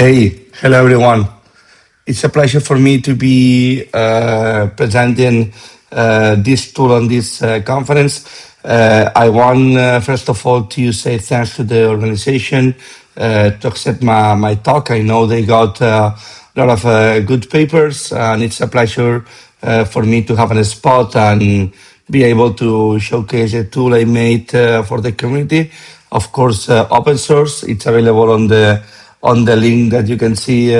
Hey, hello everyone. It's a pleasure for me to be presenting this tool on this conference. I want, first of all, to say thanks to the organization to accept my talk. I know they got a lot of good papers, and it's a pleasure for me to have a spot and be able to showcase a tool I made for the community. Of course, open source. It's available on the link that you can see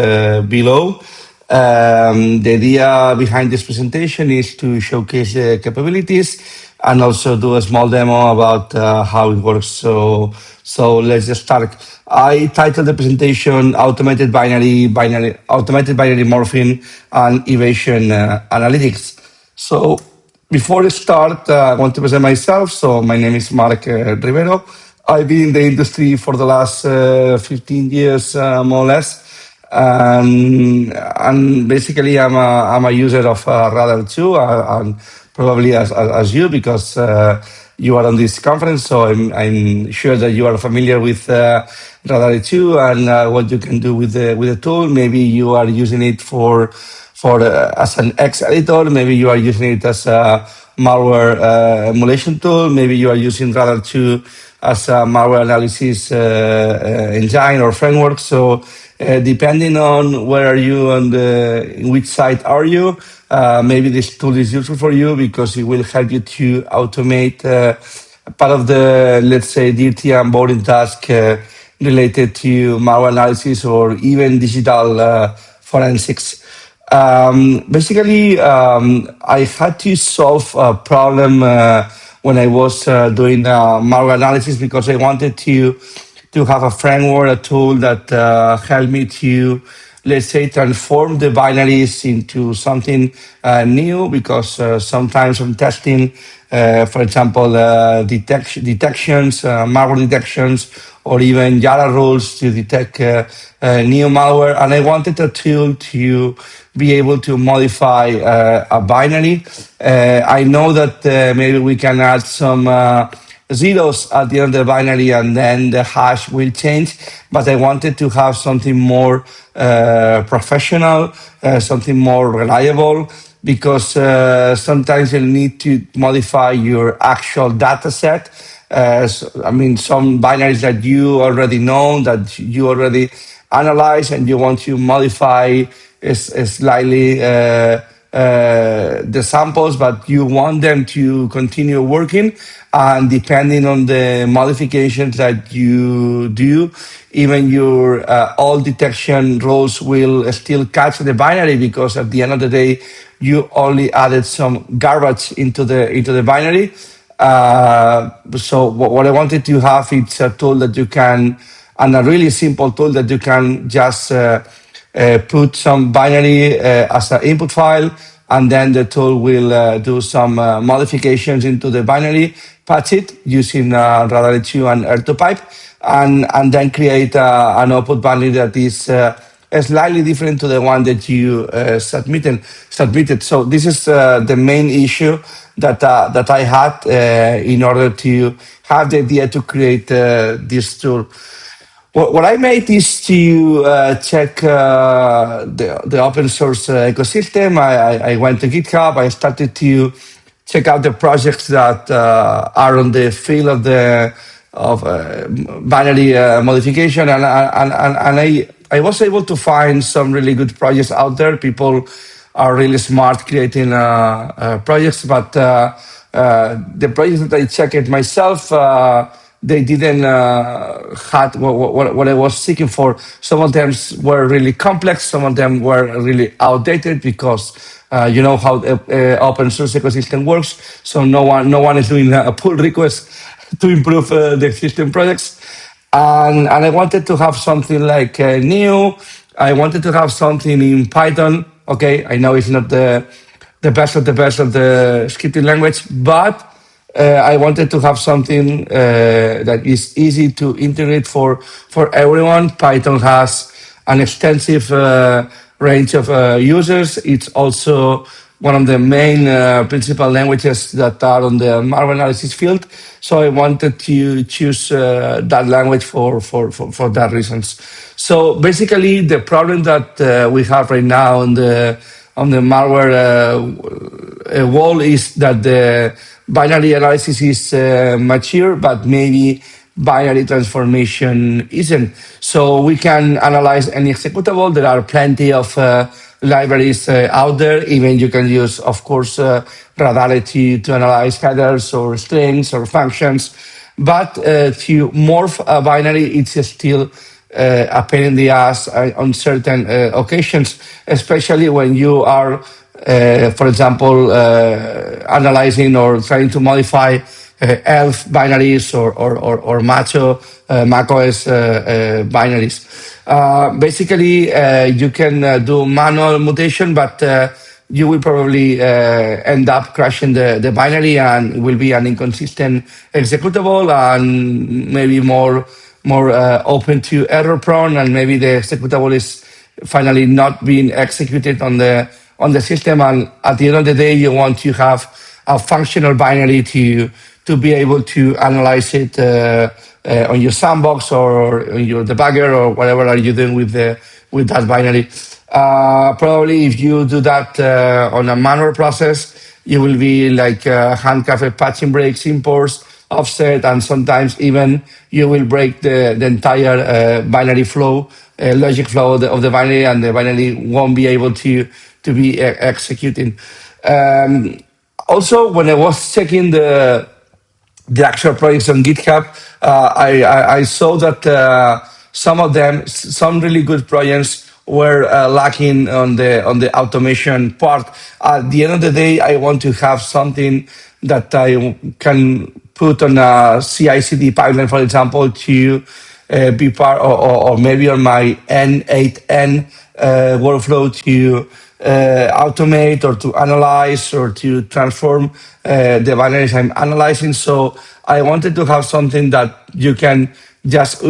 below. The idea behind this presentation is to showcase the capabilities and also do a small demo about how it works. So let's just start. I titled the presentation "Automated Binary Morphing and Evasion Analytics." So before I start, I want to present myself. So my name is Marc Rivero. I've been in the industry for the last 15 years, more or less. And basically, I'm a user of Radar 2, and probably as you, because you are on this conference. So I'm sure that you are familiar with Radar 2 and what you can do with the tool. Maybe you are using it for as an X editor. Maybe you are using it as a malware emulation tool. Maybe you are using Radar 2 as a malware analysis engine or framework. So depending on where are you and in which site are you, maybe this tool is useful for you because it will help you to automate part of the, let's say, dirty and boring task related to malware analysis or even digital forensics. Basically, I had to solve a problem when I was doing malware analysis because I wanted to have a framework, a tool that helped me to, let's say, transform the binaries into something new. Because sometimes from testing, for example, detections, malware detections, or even Java rules to detect new malware. And I wanted a tool to be able to modify a binary. I know that maybe we can add some zeros at the end of the binary and then the hash will change, but I wanted to have something more professional, something more reliable, because sometimes you'll need to modify your actual data set. I mean, some binaries that you already know, that you already analyze, and you want to modify slightly the samples, but you want them to continue working. And depending on the modifications that you do, even your all detection roles will still catch the binary, because at the end of the day, you only added some garbage into the binary. So what I wanted to have, it's a tool that you can, and a really simple tool that you can just put some binary as an input file, and then the tool will do some modifications into the binary, patch it using Radar 2 and R2Pipe, and then create an output binary that is slightly different to the one that you submitted. So this is the main issue that I had in order to have the idea to create this tool. What I made is to check the open source ecosystem. I went to GitHub. I started to check out the projects that are on the field of binary modification, and I was able to find some really good projects out there. People are really smart creating projects, but the projects that I checked myself, they didn't had what I was seeking for. Some of them were really complex. Some of them were really outdated, because you know how the open source ecosystem works. So no one is doing a pull request to improve the existing projects. And I wanted to have something like new. I wanted to have something in Python. Okay, I know it's not the best of the scripting language, but I wanted to have something that is easy to integrate for everyone. Python has an extensive range of users. It's also one of the main principal languages that are on the malware analysis field. So I wanted to choose that language for that reasons. So basically, the problem that we have right now on the malware wall is that the binary analysis is mature, but maybe binary transformation isn't. So we can analyze any executable. There are plenty of libraries out there. Even you can use, of course, Radality to analyze headers or strings or functions. But to morph a binary, it's still a pain in the ass on certain occasions, especially when you are, for example, analyzing or trying to modify ELF binaries or Macho macOS binaries. Basically, you can do manual mutation, but you will probably end up crashing the binary, and it will be an inconsistent executable and maybe more open to error prone, and maybe the executable is finally not being executed on the system. And at the end of the day, you want to have a functional binary to be able to analyze it on your sandbox or on your debugger or whatever are you doing with that binary. Probably if you do that on a manual process, you will be like handcuffed patching breaks, imports, offset, and sometimes even you will break the entire binary flow, logic flow of the binary, and the binary won't be able to be executing. Also, when I was checking the actual projects on GitHub, I saw that some really good projects were lacking on the automation part. At the end of the day, I want to have something that I can put on a CI/CD pipeline, for example, to be part, or maybe on my N8N workflow to automate or to analyze or to transform the binaries I'm analyzing. So I wanted to have something that you can just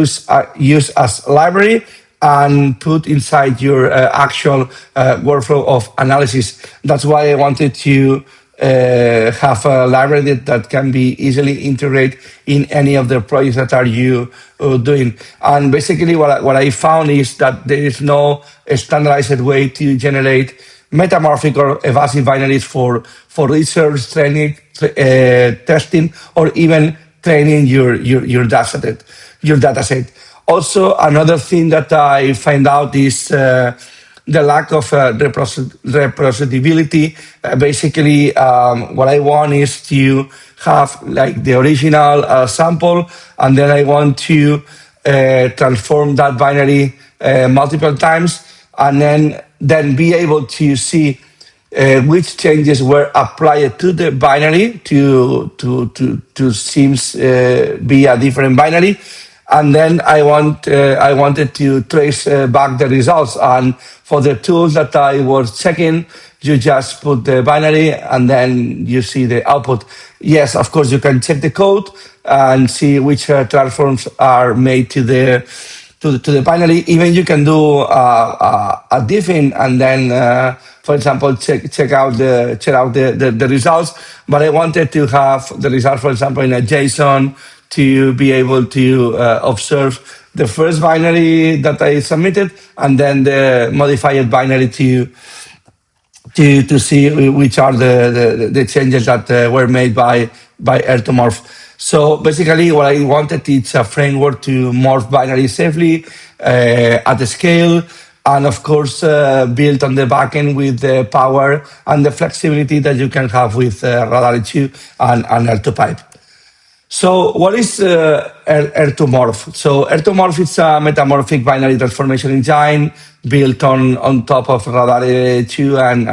use as library and put inside your actual workflow of analysis. That's why I wanted to have a library that can be easily integrated in any of the projects that are you doing. And basically what I found is that there is no standardized way to generate metamorphic or evasive binaries for research, training, testing, or even training your dataset. Also, another thing that I find out is the lack of reproducibility. Basically, what I want is to have like the original sample, and then I want to transform that binary multiple times, and then be able to see which changes were applied to the binary to seems be a different binary. And then I wanted to trace back the results. And for the tools that I was checking, you just put the binary and then you see the output. Yes, of course, you can check the code and see which transforms are made to the binary. Even you can do a diffing and then, for example, check out the results. But I wanted to have the results, for example, in a JSON, to be able to observe the first binary that I submitted and then the modified binary to see which are the changes that were made by Ertomorph. So basically what I wanted is a framework to morph binaries safely at the scale, and of course built on the backend with the power and the flexibility that you can have with Radality and R2Pipe. So what is R2Morph? So R2Morph is a metamorphic binary transformation engine built on top of Radar 2 and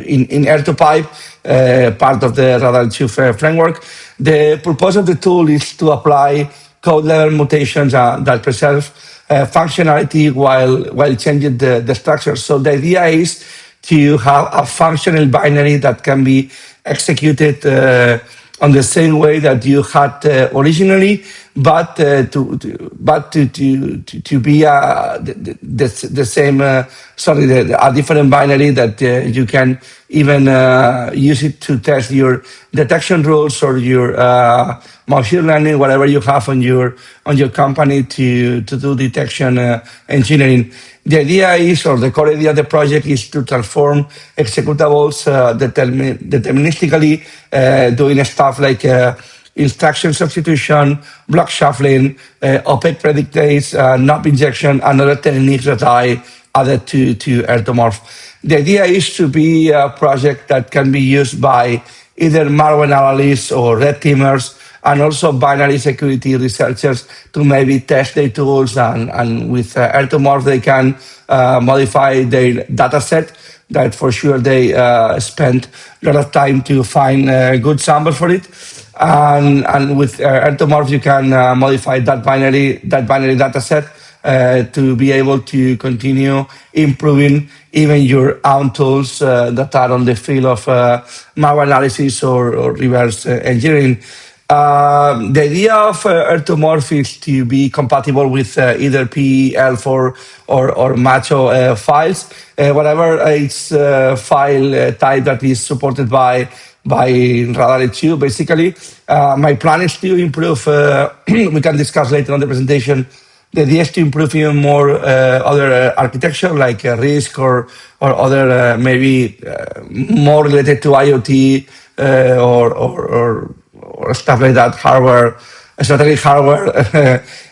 in R2Pipe, part of the Radar 2 framework. The purpose of the tool is to apply code level mutations that preserve functionality while changing the structure. So the idea is to have a functional binary that can be executed on the same way that you had originally, to be the same, a different binary that you can even use it to test your detection rules or your machine learning, whatever you have on your company to do detection engineering. The idea is, or the core idea of the project is to transform executables deterministically, doing stuff like instruction substitution, block shuffling, opaque predictates, knob injection, and other techniques that I added to Ertomorph. The idea is to be a project that can be used by either malware analysts or red teamers, and also binary security researchers to maybe test their tools, and with Ertomorph they can modify their data set that for sure they spend a lot of time to find a good sample for it. And with Ertomorph you can modify that binary data set to be able to continue improving even your own tools that are on the field of malware analysis or reverse engineering. The idea of Ertomorph is to be compatible with either PE, ELF, or Macho files, whatever it's file type that is supported by Radar HQ. Basically, my plan is to improve. We can discuss later on the presentation. The idea is to improve even more other architecture like RISC or other maybe more related to IoT or stuff like that, hardware, strategic hardware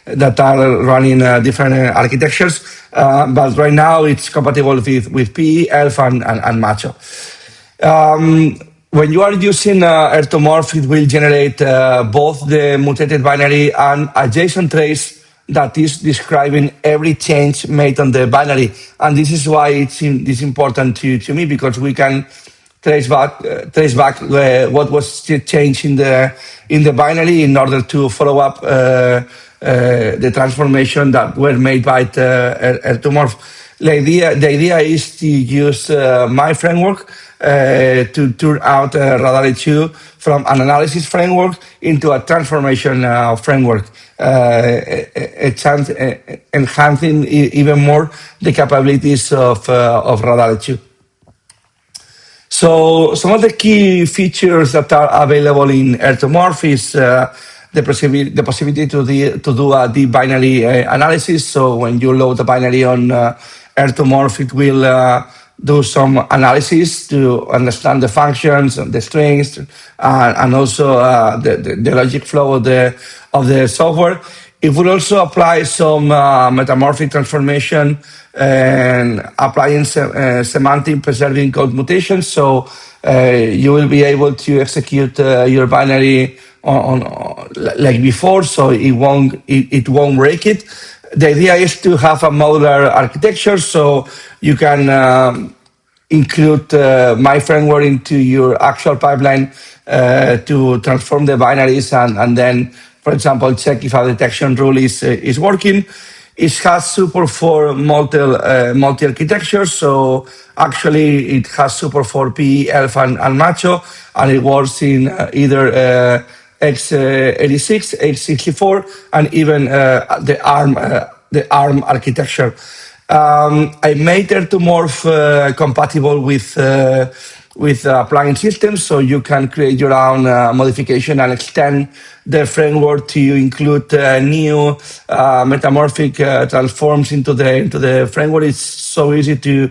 that are running different architectures. But right now it's compatible with PE, ELF, and Macho. When you are using Ertomorph, it will generate both the mutated binary and a JSON trace that is describing every change made on the binary. And this is why it's important to me, because we can trace back what was changed in the binary in order to follow up the transformation that were made by Ertomorph. The idea is to use my framework to turn out Radar HQ from an analysis framework into a transformation framework, enhancing even more the capabilities of Radar HQ. So some of the key features that are available in Ertomorph is the possibility to do a deep binary analysis. So when you load the binary on Ertomorph, it will do some analysis to understand the functions and the strings, and also the logic flow of the software. It will also apply some metamorphic transformation and applying semantic preserving code mutations. So you will be able to execute your binary on like before, so it won't break it. The idea is to have a modular architecture, so you can include my framework into your actual pipeline to transform the binaries, and then, for example, check if a detection rule is working. It has support for multi-architecture, so actually it has support for PE, ELF, and Macho, and it works in either x86, x64, and even the ARM architecture. I made Ertomorph compatible with applying systems, so you can create your own modification and extend the framework to include new metamorphic transforms into the framework. It's so easy to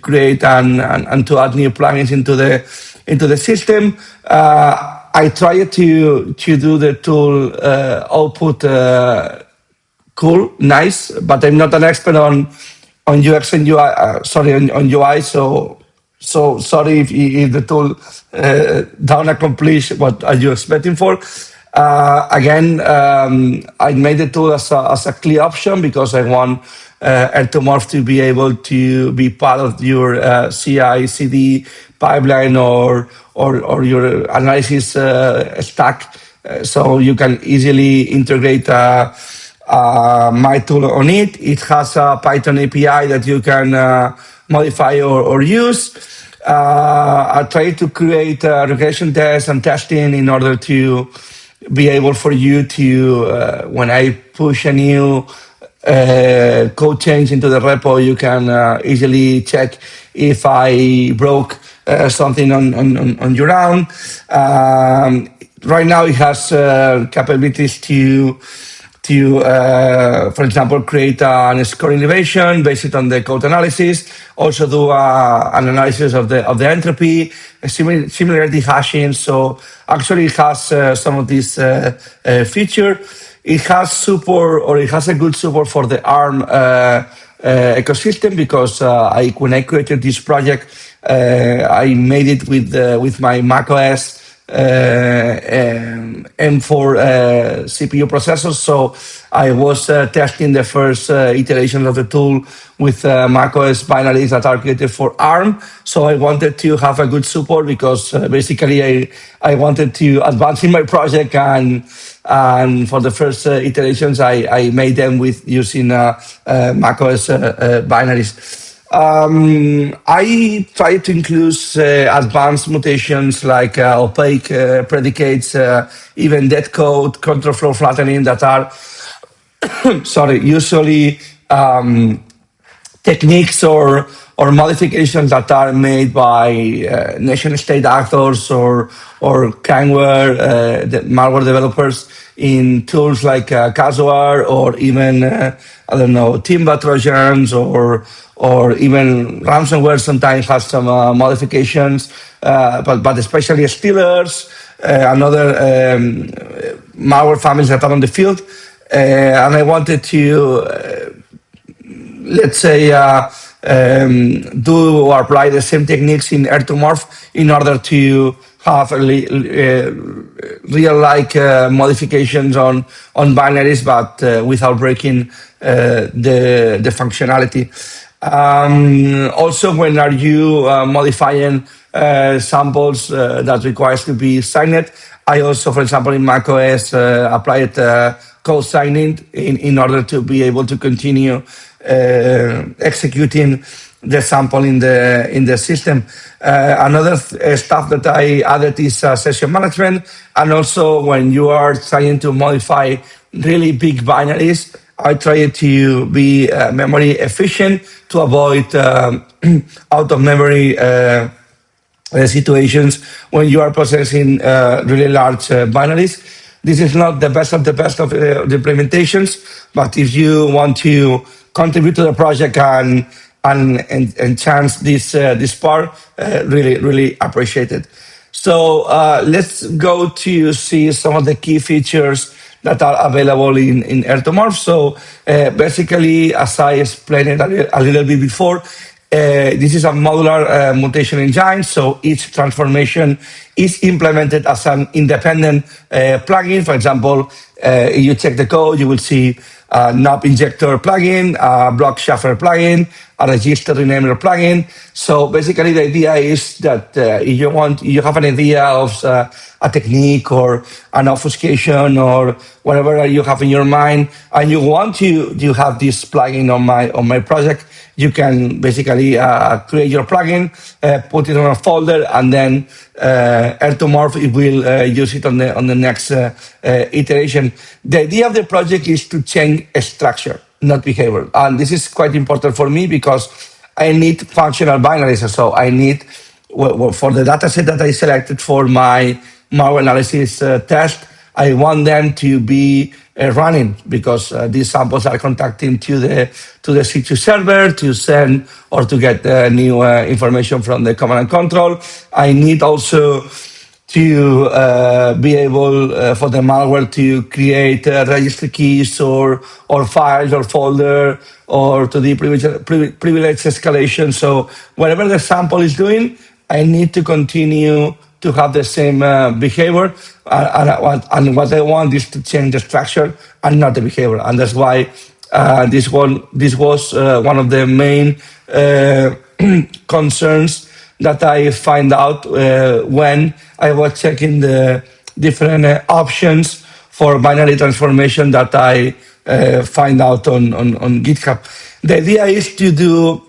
create and to add new plugins into the system. I tried to do the tool output cool, nice, but I'm not an expert on UX and UI. On UI. So sorry if the tool don't accomplish what are you expecting for. Again, I made the tool as a clear option because I want Ertomorph to be able to be part of your CI/CD pipeline or your analysis stack, so you can easily integrate my tool on it. It has a Python API that you can modify or use. I try to create regression tests and testing in order to be able for you to, when I push a new code change into the repo, you can easily check if I broke something on your own. Right now, it has capabilities to, for example, create an scoring evasion based on the code analysis. Also do an analysis of the entropy, similarity hashing. So actually, it has some of these feature. It has support, or it has a good support for the ARM ecosystem, because when I created this project, I made it with my macOS M4 CPU processors. So I was testing the first iterations of the tool with macOS binaries that are created for ARM. So I wanted to have a good support, because basically I wanted to advance in my project, and for the first iterations I made them with using macOS binaries. I try to include advanced mutations like opaque predicates, even dead code, control flow flattening, that are usually techniques or modifications that are made by nation-state actors or malware developers in tools like Casware, or even I don't know, Timba Trojans, or even ransomware sometimes has some modifications, but especially Stealers, another malware families that are on the field. And I wanted to, let's say, do or apply the same techniques in Air2Morph in order to have real-like modifications on binaries, but without breaking the functionality. Also, when are you modifying samples that requires to be signed, I also, for example, in macOS, applied code signing in order to be able to continue executing the sample in the system. Another stuff that I added is session management, and also when you are trying to modify really big binaries, I try to be memory efficient to avoid out of memory situations when you are processing really large binaries. This is not the best of the implementations, but if you want to contribute to the project and enhance this part, really appreciate it. So let's go to see some of the key features that are available in Air2Morph. So basically, as I explained a little bit before, this is a modular mutation engine, so each transformation is implemented as an independent plugin. For example, if you check the code, you will see a knob injector plugin, a block shuffler plugin, a register renamer plugin. So basically, the idea is that if you have an idea of a technique or an obfuscation or whatever you have in your mind, and you want to have this plugin on my project, you can basically create your plugin, put it on a folder, and then Air2Morph it will use it on the next iteration. The idea of the project is to change structure, not behavior, and this is quite important for me because I need functional binaries. So I need, for the dataset that I selected for my malware analysis test, I want them to be running, because these samples are contacting to the C2 server to send or to get new information from the command and control. I need also to be able for the malware to create registry keys or files or folder, or to do privilege escalation. So whatever the sample is doing, I need to continue to have the same behavior, and what I want is to change the structure and not the behavior, and that's why this was one of the main concerns that I find out when I was checking the different options for binary transformation that I find out on GitHub. The idea is to do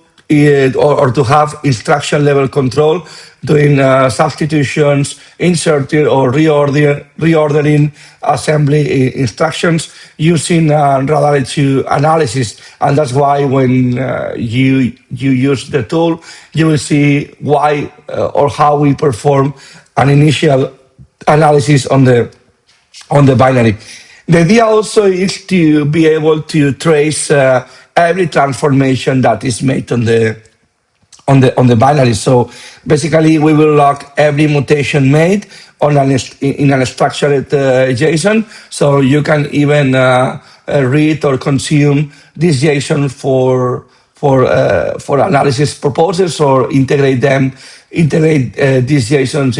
or to have instruction level control, doing substitutions, inserting or reordering assembly instructions using radar 2 analysis. And that's why when you use the tool, you will see why or how we perform an initial analysis on the binary. The idea also is to be able to trace every transformation that is made on the binary. So basically, we will log every mutation made in an structured JSON. So you can even read or consume this JSON for analysis purposes, or integrate these JSONs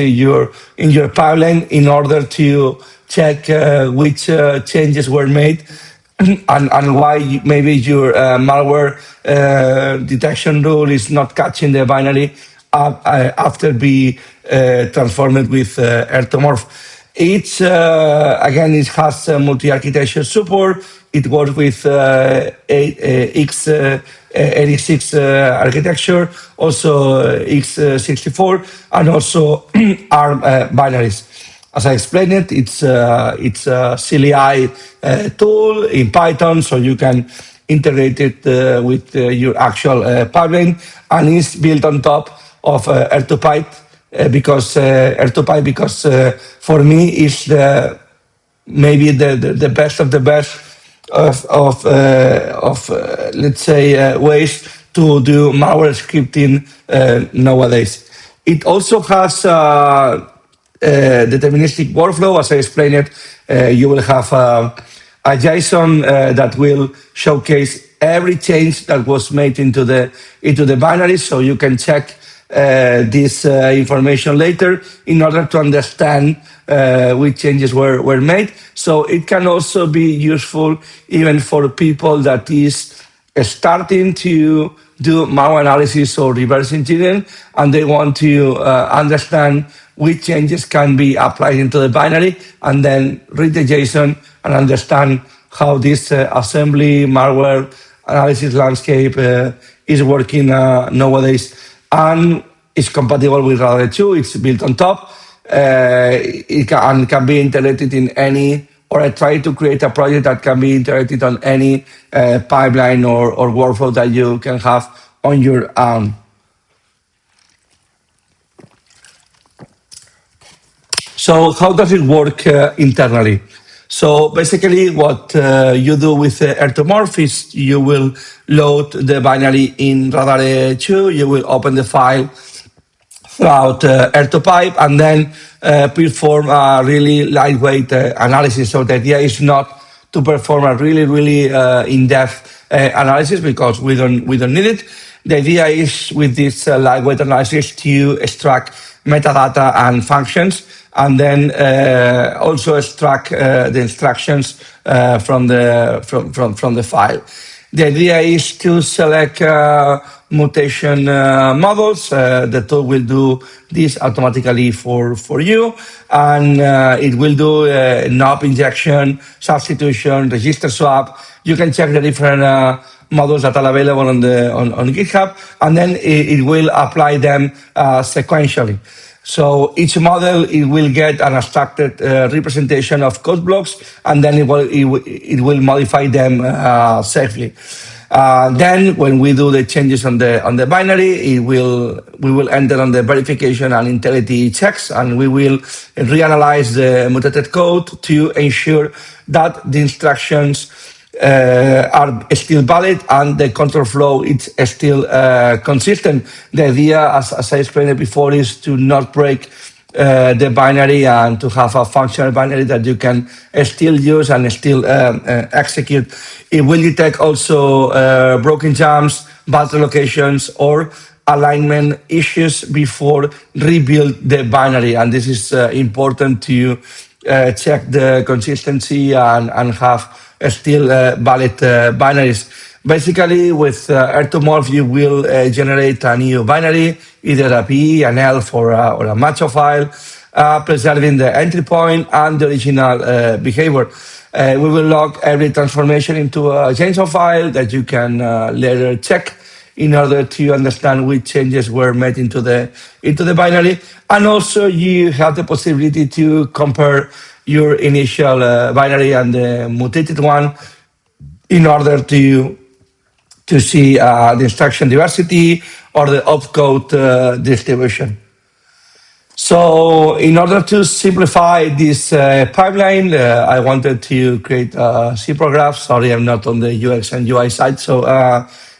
in your pipeline in order to check which changes were made and why maybe your malware detection rule is not catching the binary after be transformed with Ertomorph. It again, it has multi-architecture support. It works with x86 architecture, also x64, and also ARM binaries. As I explained it's a CLI tool in Python, so you can integrate it with your actual pipeline, and it's built on top of R2Pipe because for me it's maybe the best of the best of let's say ways to do malware scripting nowadays. It also has deterministic workflow. As I explained it, you will have a JSON that will showcase every change that was made into the binary, so you can check this information later in order to understand which changes were made. So it can also be useful even for people that is starting to do malware analysis or reverse engineering, and they want to understand which changes can be applied into the binary, and then read the JSON and understand how this assembly malware analysis landscape is working nowadays. And it's compatible with Radar 2. It's built on top. It can be integrated in any, or I try to create a project that can be integrated on any pipeline or workflow that you can have on your own. So how does it work internally? So basically what you do with Ertomorph is you will load the binary in Radar 2, you will open the file throughout R2Pipe, and then perform a really lightweight analysis. So the idea is not to perform a really in-depth analysis, because we don't need it. The idea is with this lightweight analysis to extract metadata and functions, and then also extract the instructions from the file. The idea is to select mutation models. The tool will do this automatically for you, and it will do knob injection, substitution, register swap. You can check the different models that are available on GitHub, and then it will apply them sequentially. So each model, it will get an abstracted representation of code blocks, and then it will modify them safely. Then when we do the changes on the binary, we will enter on the verification and integrity checks, and we will reanalyze the mutated code to ensure that the instructions are still valid and the control flow is still consistent. The idea, as I explained before, is to not break the binary and to have a functional binary that you can still use and still execute. It will detect also broken jumps, bad locations, or alignment issues before rebuild the binary. And this is important to check the consistency and have still valid binaries. Basically, with Ertomorph, you will generate a new binary, either a PE, an ELF, or a macho file, preserving the entry point and the original behavior. We will log every transformation into a JSON file that you can later check in order to understand which changes were made into the binary. And also you have the possibility to compare your initial binary and the mutated one in order to see the instruction diversity or the opcode distribution. So in order to simplify this pipeline, I wanted to create a C program. Sorry, I'm not on the UX and UI side. So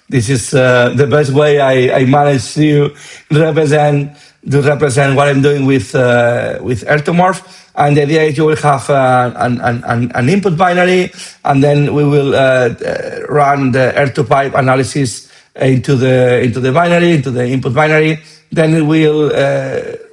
this is the best way I managed to represent what I'm doing with Ertomorph. And the idea is you will have an input binary, and then we will run the R2 pipe analysis into the binary, into the input binary. Then it will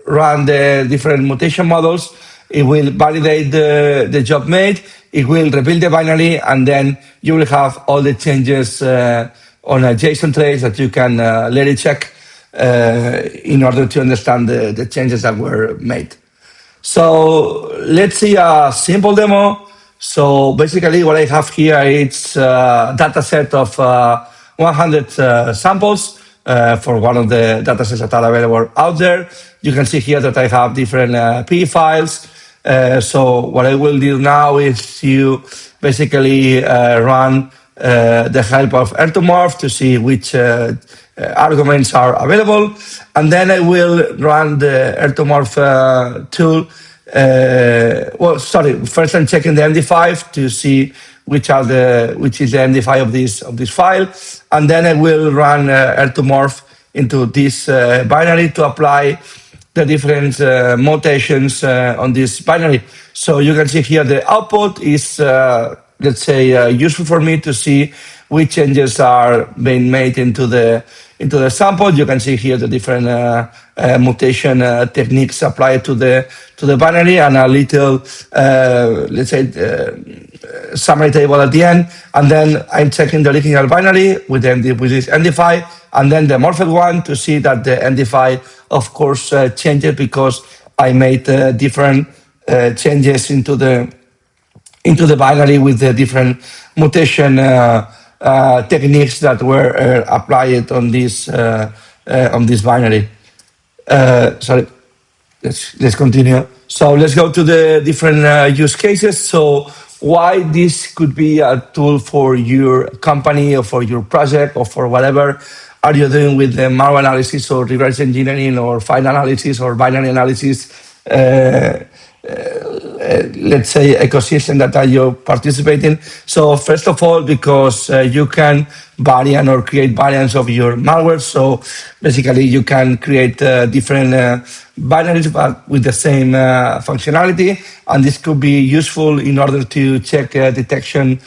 run the different mutation models. It will validate the job made. It will rebuild the binary, and then you will have all the changes on a JSON trace that you can later check in order to understand the changes that were made. So let's see a simple demo. So basically what I have here is a data set of 100 samples for one of the datasets that are available out there. You can see here that I have different P files. So what I will do now is to basically run the help of Ertomorph to see which arguments are available. And then I will run the Ertomorph tool. First I'm checking the MD5 to see which is the MD5 of this file. And then I will run Ertomorph into this binary to apply the different mutations on this binary. So you can see here the output is, let's say, useful for me to see which changes are being made into the sample. You can see here the different mutation techniques applied to the binary, and a little, let's say, summary table at the end. And then I'm checking the original binary with this MD5, and then the morphed one to see that the MD5, of course, changes because I made different changes into the binary with the different mutation techniques that were applied on this binary. Sorry, let's continue. So let's go to the different use cases. So why this could be a tool for your company or for your project or for whatever are you doing with the malware analysis or reverse engineering or file analysis or binary analysis, let's say, ecosystem that you participate in. So first of all, because you can variant or create variants of your malware. So basically you can create different binaries but with the same functionality, and this could be useful in order to check detection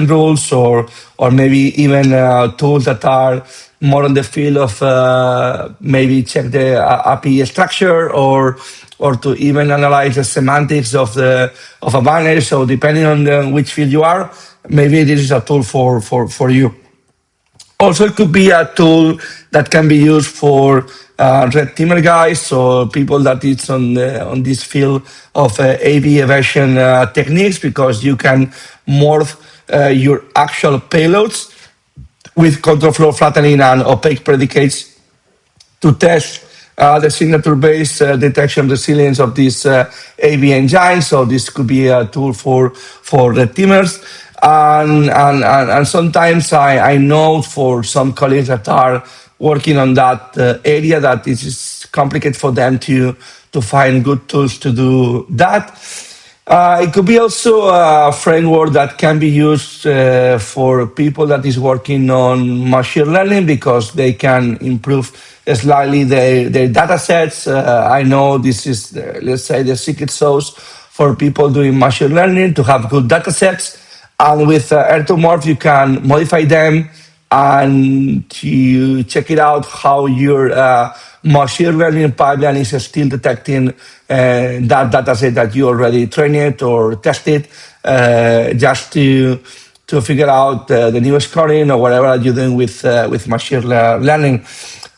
rules or maybe even tools that are more on the field of maybe check the API structure or to even analyze the semantics of a binary. So depending on which field you are, maybe this is a tool for you. Also, it could be a tool that can be used for red teamer guys, so people that is on this field of AV evasion techniques, because you can morph your actual payloads with control flow flattening and opaque predicates to test the signature-based detection resilience of this AV engine. So this could be a tool for red teamers. And sometimes I know for some colleagues that are working on that area that it is complicated for them to find good tools to do that. It could be also a framework that can be used for people that is working on machine learning, because they can improve slightly their data sets. I know this is, let's say, the secret sauce for people doing machine learning to have good data sets. And with Ertomorph, you can modify them and to check it out how your machine learning pipeline is still detecting that data set that you already trained it or tested, just to figure out the new scoring or whatever you're doing with machine learning.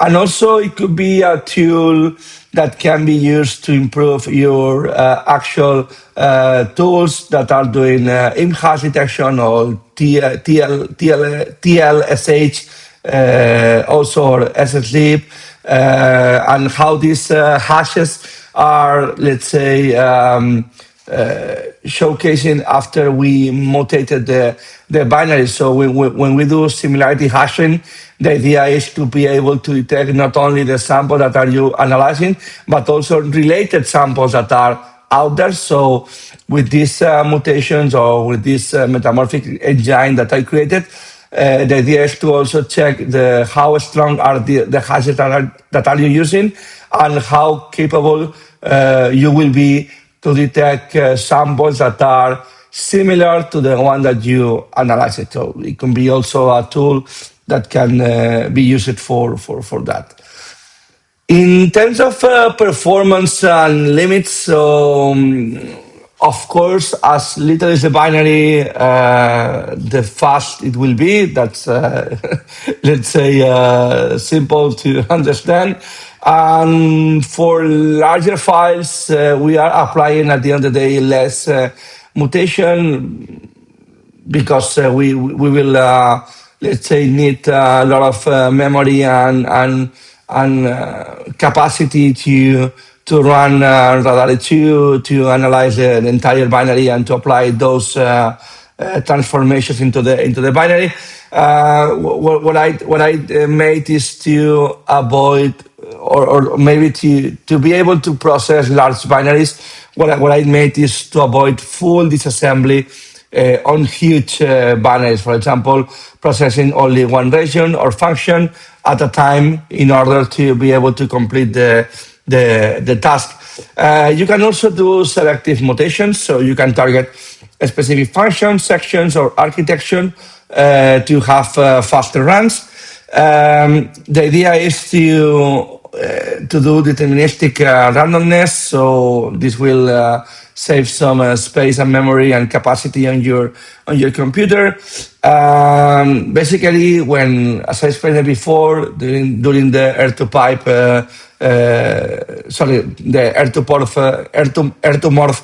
And also it could be a tool that can be used to improve your actual tools that are doing image hash detection or TLSH also or ssleep, and how these hashes are, let's say, showcasing after we mutated the binary. So when we do similarity hashing, the idea is to be able to detect not only the samples that are you analyzing, but also related samples that are out there. So with these mutations or with this metamorphic engine that I created, the idea is to also check how strong are the hashes that are you using, and how capable you will be to detect samples that are similar to the one that you analyze it. So it can be also a tool that can be used for that. In terms of performance and limits, so of course, as little as the binary, the fast it will be. That's, let's say, simple to understand. And for larger files, we are applying at the end of the day less mutation, because we will, let's say, need a lot of memory and capacity to run Radar 2 to analyze the entire binary and to apply those transformations into the binary. What I made is to avoid, or maybe to be able to process large binaries. What I made is to avoid full disassembly on huge binaries. For example, processing only one region or function at a time in order to be able to complete the task. You can also do selective mutations, so you can target a specific function, sections, or architecture to have faster runs. The idea is to do deterministic randomness, so this will save some space and memory and capacity on your computer. Basically, as I explained before, during the air-to-pipe, the air-to-morph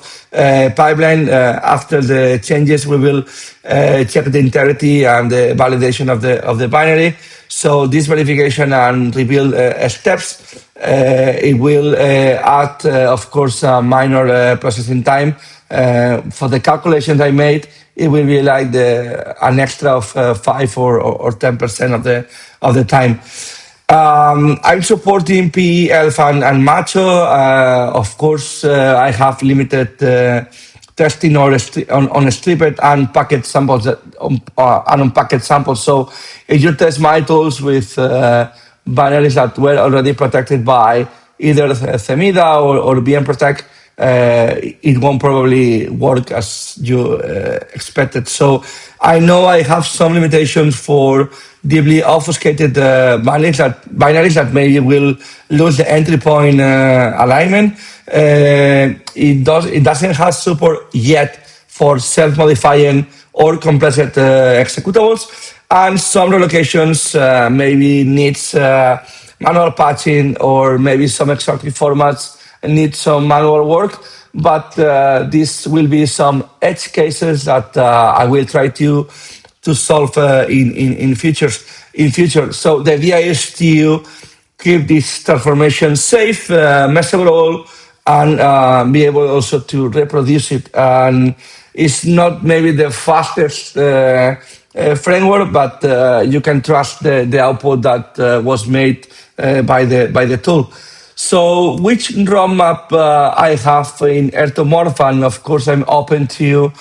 pipeline, after the changes, we will check the integrity and the validation of the binary. So this verification and reveal steps, it will add, of course, a minor processing time. For the calculations I made, it will be like an extra of 5 or 10% of the time. I'm supporting P, ELF, and Macho. Of course, I have limited testing on stripped and packet samples, and unpacked samples. So if you test my tools with binaries that were already protected by either Themida or VM Protect, it won't probably work as you expected. So I know I have some limitations for deeply obfuscated binaries that maybe will lose the entry point alignment. It doesn't have support yet for self-modifying or compressed executables, and some relocations maybe needs manual patching, or maybe some exotic formats need some manual work. But this will be some edge cases that I will try to solve in future. So the idea is to keep this transformation safe, measurable, and be able also to reproduce it. And it's not maybe the fastest framework, but you can trust the output that was made by the tool. So which roadmap I have in Air2Morph, and of course I'm open to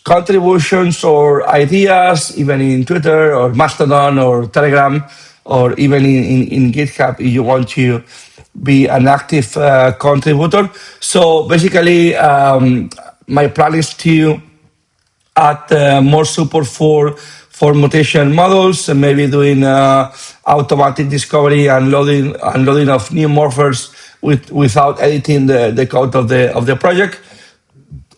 contributions or ideas, even in Twitter or Mastodon or Telegram, or even in GitHub if you want to be an active contributor. So basically, my plan is to add more support for mutation models, and maybe doing automatic discovery and loading of new morphers without editing the code of the project.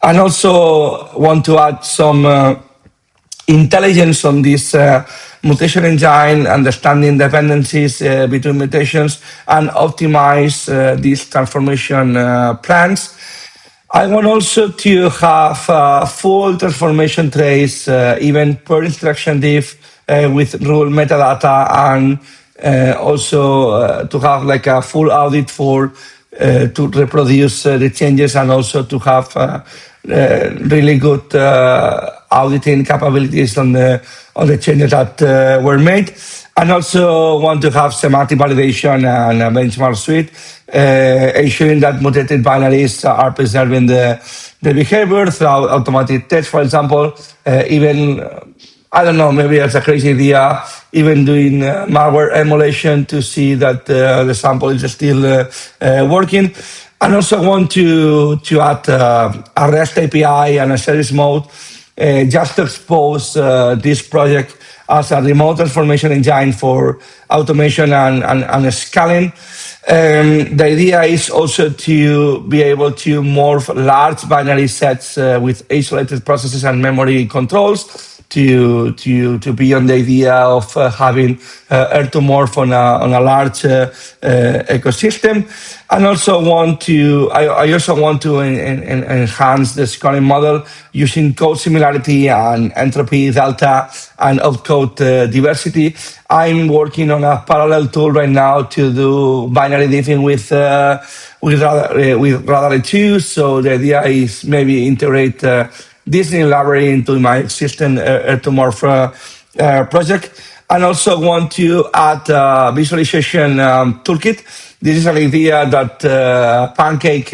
And also want to add some intelligence on this mutation engine, understanding dependencies between mutations, and optimize these transformation plans. I want also to have full transformation trace, even per instruction diff, with rule metadata, and also to have like a full audit for to reproduce the changes, and also to have really good auditing capabilities on the changes that were made, and also want to have semantic validation and a benchmark suite, ensuring that mutated binaries are preserving the behavior through automatic tests, for example, even I don't know, maybe that's a crazy idea, even doing malware emulation to see that the sample is still working. And also want to add a REST API and a service mode just to expose this project as a remote transformation engine for automation and scaling. The idea is also to be able to morph large binary sets with isolated processes and memory controls to be on the idea of having R2Morph on a large ecosystem. And also I also want to enhance the scoring model using code similarity and entropy delta and opcode diversity. I'm working on a parallel tool right now to do binary diffing with Radar 2. So the idea is maybe integrate this new library into my existing R2Morph project. And also want to add a visualization toolkit. This is an idea that Pancake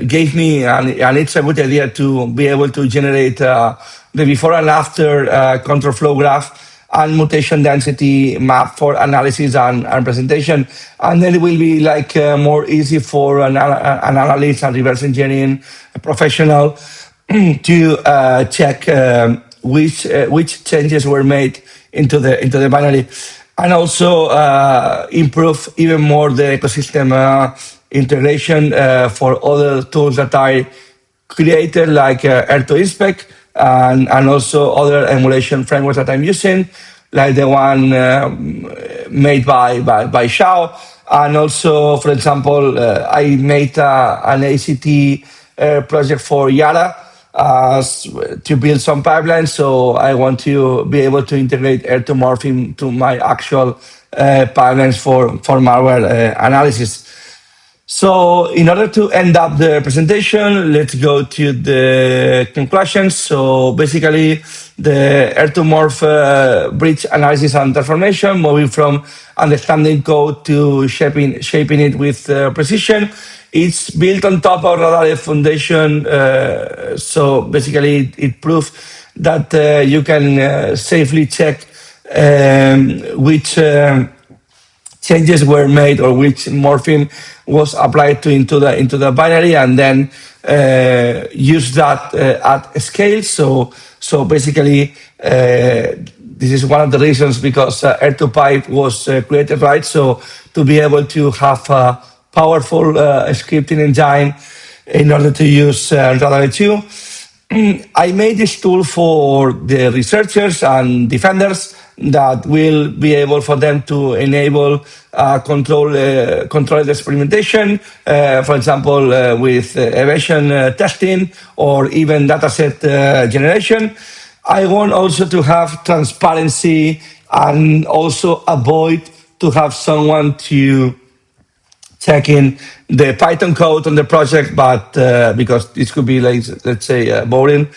gave me, and it's a good idea to be able to generate the before and after control flow graph and mutation density map for analysis and presentation. And then it will be like more easy for an analyst and reverse engineering professional to check which changes were made into the binary, and also improve even more the ecosystem integration for other tools that I created, like R2Inspect, and also other emulation frameworks that I'm using, like the one made by Xiao. And also, for example, I made an ACT project for Yara to build some pipelines. So I want to be able to integrate R2Morph into my actual pipelines for malware analysis. So in order to end up the presentation, let's go to the conclusions. So basically, the R2Morph bridge analysis and transformation, moving from understanding code to shaping it with precision. It's built on top of Radar foundation. So basically, it proves that you can safely check which changes were made or which morphing was applied to into the binary, and then use that at scale. So basically, this is one of the reasons because R2Pipe was created, right? So to be able to have a powerful scripting engine in order to use Radar 2. I made this tool for the researchers and defenders that will be able for them to enable controlled experimentation, for example, with evasion testing or even dataset generation. I want also to have transparency and also avoid to have someone to checking the Python code on the project, but because this could be like, let's say, boring.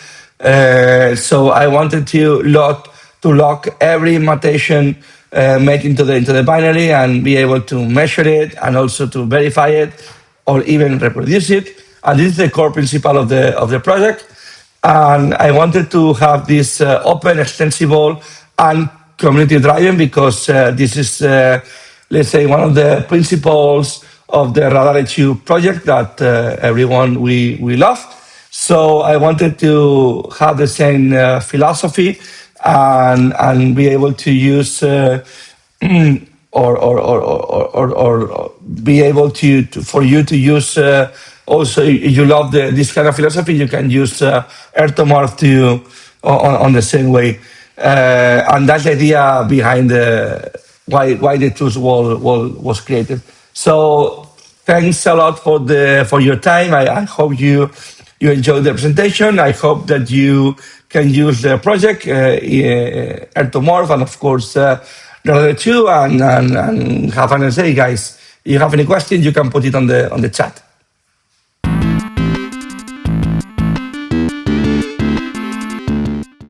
So I wanted to lock every mutation made into the binary and be able to measure it and also to verify it or even reproduce it. And this is the core principle of the project. And I wanted to have this open, extensible, and community driven because this is, let's say, one of the principles of the Radar HQ project that everyone we love. So I wanted to have the same philosophy and be able to use or be able to for you to use also if you love this kind of philosophy, you can use R2Morph to on the same way, and that's the idea behind why the tools was created. So thanks a lot for your time. I hope you you enjoyed the presentation. I hope that you can use the project, Ertomorph, and of course, the other two, and have a nice day, guys. If you have any questions, you can put it on the chat.